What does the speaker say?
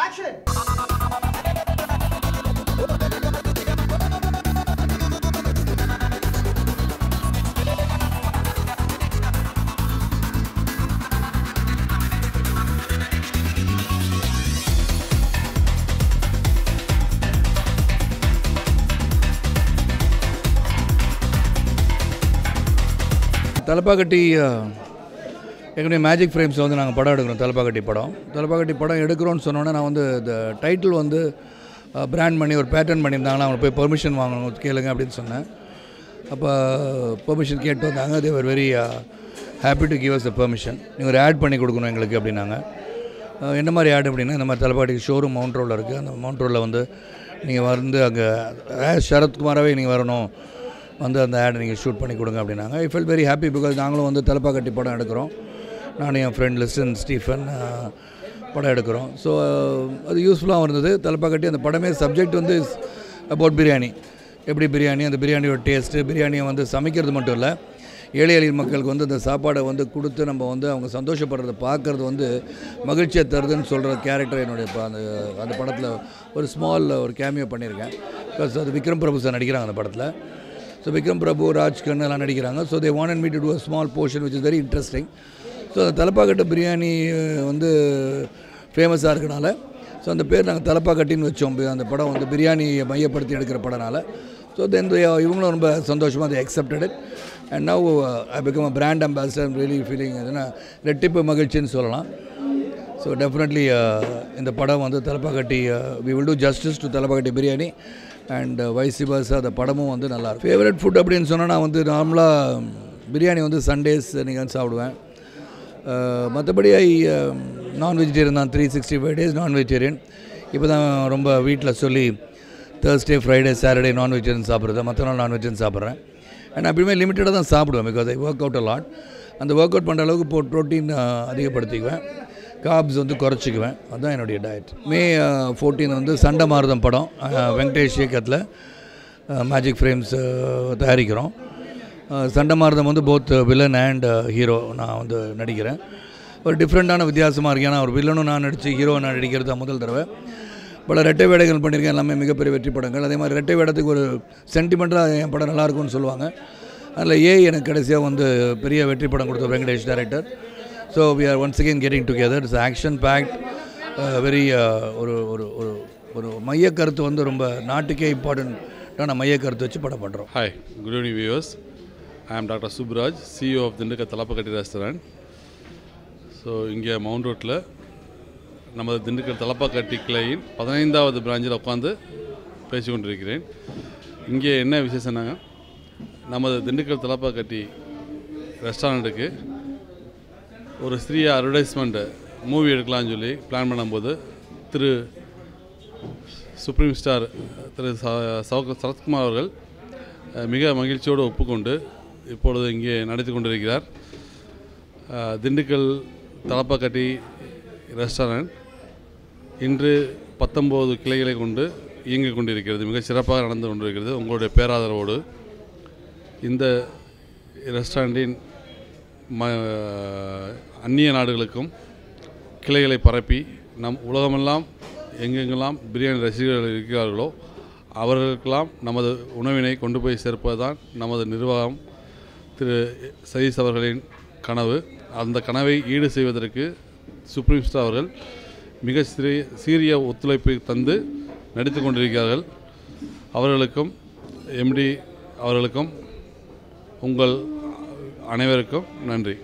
Action! Thalappakatti ஏற்கனவே magic ஃப்ரேம்ஸில் வந்து நாங்கள் படம் எடுக்கிறோம். தலப்பாக்கட்டி படம் எடுக்கிறோன்னு சொன்னோன்னே நான் வந்து இந்த டைட்டில் வந்து பிராண்ட் பண்ணி ஒரு பேட்டர்ன் பண்ணியிருந்தாங்கன்னா அவங்க போய் பெர்மிஷன் வாங்கணும் கேளுங்க அப்படின்னு சொன்னேன். அப்போ பெர்மிஷன் கேட்டு வந்தாங்க. They were very happy to give us the permission. நீங்கள் ஒரு ஆட் பண்ணி கொடுக்கணும் எங்களுக்கு அப்படின்னாங்க. என்ன மாதிரி ஆட் அப்படின்னா இந்த மாதிரி தலப்பாக்கட்டி ஷோரூம் மவுண்ட் ரோடில் இருக்குது. அந்த மவுண்ட் ரோடில் வந்து நீங்கள் வந்து அங்கே சரத்குமாராகவே நீங்கள் வரணும், வந்து அந்த ஆடை நீங்கள் ஷூட் பண்ணி கொடுங்க அப்படின்னாங்க. ஐ ஃபெல் வெரி ஹாப்பி பிகாஸ் நாங்களும் வந்து தலப்பாக்கட்டி படம் எடுக்கிறோம். நானும் என் ஃப்ரெண்ட் லிஸ்டன் ஸ்டீஃபன் படம் எடுக்கிறோம். ஸோ அது யூஸ்ஃபுல்லாகவும் இருந்தது. தலப்பாக்கட்டி அந்த படமே சப்ஜெக்ட் வந்து அபவுட் பிரியாணி. எப்படி பிரியாணி, அந்த பிரியாணியோட டேஸ்ட்டு, பிரியாணியை வந்து சமைக்கிறது மட்டும் இல்லை, ஏழை எளிய மக்களுக்கு வந்து அந்த சாப்பாடை வந்து கொடுத்து நம்ம வந்து அவங்க சந்தோஷப்படுறதை பார்க்குறது வந்து மகிழ்ச்சியை தருதுன்னு சொல்கிற கேரக்டர் என்னுடைய அந்த படத்தில் ஒரு ஸ்மால் ஒரு கேமியோ பண்ணியிருக்கேன். பிகாஸ் அது விக்ரம் பிரபு சார் நடிக்கிறாங்க அந்த படத்தில். ஸோ விக்ரம் பிரபு, ராஜ்கன் எல்லாம் நடிக்கிறாங்க. So they wanted me to do a small portion which is very interesting. So அந்த தலப்பாக்கட்டு பிரியாணி வந்து ஃபேமஸாக இருக்கனால ஸோ அந்த பேர் நாங்கள் தலப்பாக்கட்டின்னு வச்சோம். அந்த படம் வந்து பிரியாணியை மையப்படுத்தி எடுக்கிற படனால. ஸோ தென் இவங்களும் ரொம்ப சந்தோஷமாக அதை accepted it. And now I become a brand ambassador. I'm really feeling எதுனா ரெட்டிப்பு மகிழ்ச்சின்னு சொல்லலாம். ஸோ டெஃபினெட்லி இந்த படம் வந்து Thalappakatti we will do justice to Thalappakatti biryani and vice versa. அந்த படமும் வந்து நல்லாயிருக்கும். ஃபேவரட் ஃபுட் அப்படின்னு சொன்னால் நான் வந்து நார்மலாக பிரியாணி வந்து சண்டேஸ் நீங்கள் சாப்பிடுவேன். மற்றபடி நான் வெஜிடேரியன் தான். 365 days நான் வெஜிடேரியன். இப்போ தான் ரொம்ப வீட்டில் சொல்லி Thursday, Friday, Saturday நான் வெஜிடேரியன் சாப்பிட்றது, மற்ற நாள் நான் வெஜிடேரியன் சாப்பிட்றேன். அண்ட் எப்பயுமே லிமிட்டடாக தான் சாப்பிடுவேன் because I work out a lot. அந்த ஒர்க் அவுட் பண்ணுற அளவுக்கு ப்ரோட்டீன் அதிகப்படுத்திக்குவேன், காப்ஸ் வந்து குறைச்சிக்குவேன். அதுதான் என்னுடைய டயட். May 14 வந்து சண்டமாரதம் படம் வெங்கடேஷ் இயக்கத்தில் மேஜிக் ஃப்ரேம்ஸ் தயாரிக்கிறோம். சண்டமாரதம் வந்து போத் வில்லன் அண்ட் ஹீரோ நான் வந்து நடிக்கிறேன். ஒரு டிஃப்ரெண்ட்டான வித்தியாசமாக இருக்கேன். ஏன்னா ஒரு வில்லனும் நான் நடித்து ஹீரோ நான் நடிக்கிறது தான் முதல் தடவை. பல ரெட்டை வேடங்கள் பண்ணியிருக்கேன், எல்லாமே மிகப்பெரிய வெற்றி படங்கள். அதே மாதிரி ரெட்டை வேடத்துக்கு ஒரு சென்டிமெண்ட்டாக என் படம் நல்லாயிருக்கும்னு சொல்லுவாங்க. அதில் எனக்கு கடைசியாக வந்து பெரிய வெற்றி படம் கொடுத்த Venkatesh director. So we are once again getting together. It's action packed, very ஒரு ஒரு ஒரு ஒரு மைய கருத்து வந்து ரொம்ப நாட்டுக்கே இம்பார்ட்டண்ட்டான மைய கருத்து வச்சு படம் பண்ணுறோம். Hi, good evening viewers. I am Dr. Subraj, CEO of Dindigul Thalappakatti restaurant. So இங்கே மவுண்ட் ரோட்டில் நமது திண்டுக்கல் தலப்பாக்கட்டி கிளையின் 15வது பிராஞ்சில் உட்காந்து பேசி கொண்டிருக்கிறேன். இங்கே என்ன விசேஷம்னாங்க, நமது திண்டுக்கல் தலப்பாக்கட்டி ரெஸ்டாரண்ட்டுக்கு ஒரு சிறிய அட்வர்டைஸ்மெண்ட் மூவி எடுக்கலாம்னு சொல்லி பிளான் பண்ணும்போது திரு சுப்ரீம் ஸ்டார் திரு சரத்குமார் அவர்கள் மிக மகிழ்ச்சியோடு ஒப்புக்கொண்டு இப்பொழுது இங்கே நடத்தி கொண்டிருக்கிறார். திண்டுக்கல் தலப்பாக்கட்டி ரெஸ்டாரண்ட் இன்று 19 கிளைகளை கொண்டு இயங்கிக் கொண்டிருக்கிறது. மிக சிறப்பாக நடந்து கொண்டிருக்கிறது. உங்களுடைய பேராதரவோடு இந்த ரெஸ்டாரண்டின் அந்நிய நாடுகளுக்கும் கிளைகளை பரப்பி நம் உலகமெல்லாம் எங்கெங்கெல்லாம் பிரியாணி ரசிகர்கள் இருக்கிறார்களோ அவர்களுக்கெல்லாம் நமது உணவினை கொண்டு போய் சேர்ப்பது தான் நமது நிர்வாகம் திரு சதீஷ் அவர்களின் கனவு. அந்த கனவை ஈடு செய்வதற்கு சுப்ரீம் ஸ்டார் அவர்கள் மிக சீரிய ஒத்துழைப்பை தந்து நடித்து கொண்டிருக்கிறார்கள். அவர்களுக்கும் எம்டி அவர்களுக்கும் உங்கள் அனைவருக்கும் நன்றி.